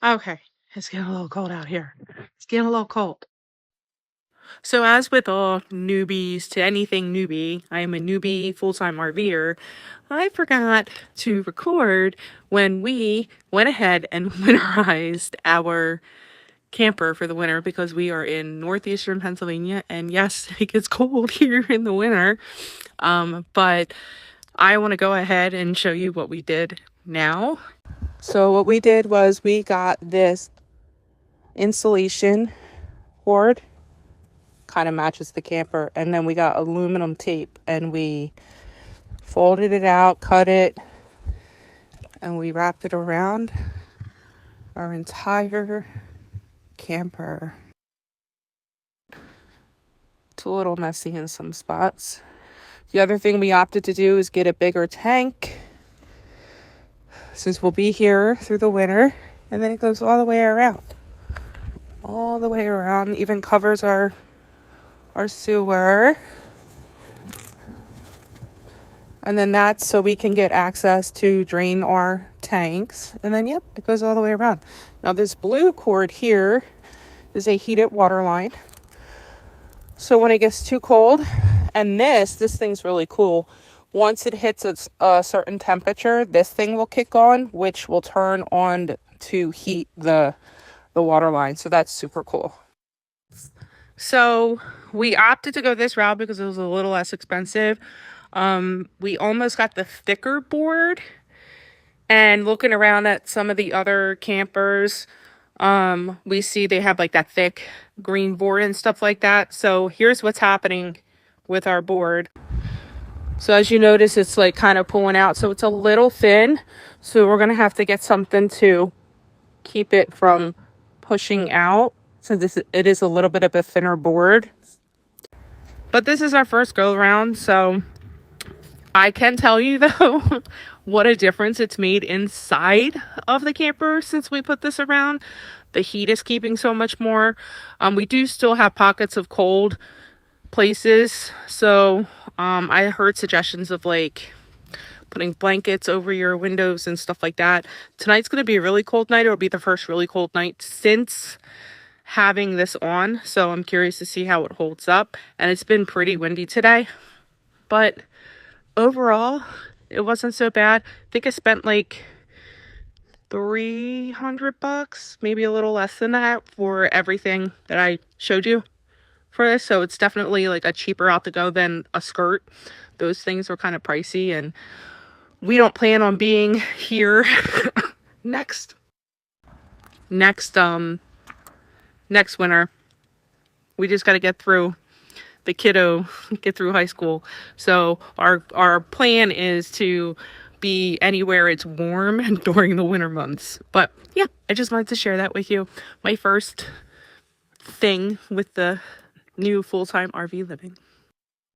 Okay, it's getting a little cold out here. It's getting a little cold. So, as with all newbies to anything newbie, I am a newbie full-time RVer. I forgot to record when we went ahead and winterized our camper for the winter because we are in northeastern Pennsylvania, and yes, it gets cold here in the winter. But I want to go ahead and show you what we did now. So what we did was we got this insulation board, kind of matches the camper, and then we got aluminum tape and we folded it out, cut it, and we wrapped it around our entire camper. It's a little messy in some spots. The other thing we opted to do is get a bigger tank, since we'll be here through the winter, and then it goes all the way around. All the way around, even covers our sewer. And then that's so we can get access to drain our tanks. And then, yep, it goes all the way around. Now, this blue cord here is a heated water line. So when it gets too cold, and this thing's really cool. Once it hits a certain temperature, this thing will kick on, which will turn on to heat the water line. So that's super cool. So we opted to go this route because it was a little less expensive. We almost got the thicker board, and looking around at some of the other campers, we see they have like that thick green board and stuff like that. So here's what's happening with our board. So as you notice, it's like kind of pulling out, so it's a little thin. So we're gonna have to get something to keep it from pushing out. So it is a little bit of a thinner board. But this is our first go around, so I can tell you though what a difference it's made inside of the camper since we put this around. The heat is keeping so much more. We do still have pockets of cold places, so I heard suggestions of like putting blankets over your windows and stuff like that. Tonight's going to be a really cold night. It'll be the first really cold night since having this on, so I'm curious to see how it holds up. And it's been pretty windy today, but overall it wasn't so bad. I think I spent like $300, maybe a little less than that, for everything that I showed you for this. So it's definitely like a cheaper out to go than a skirt. Those things are kind of pricey, and we don't plan on being here next winter. We just got to get through the kiddo, get through high school. So our plan is to be anywhere it's warm during the winter months. But yeah, I just wanted to share that with you. My first thing with the new full-time RV living.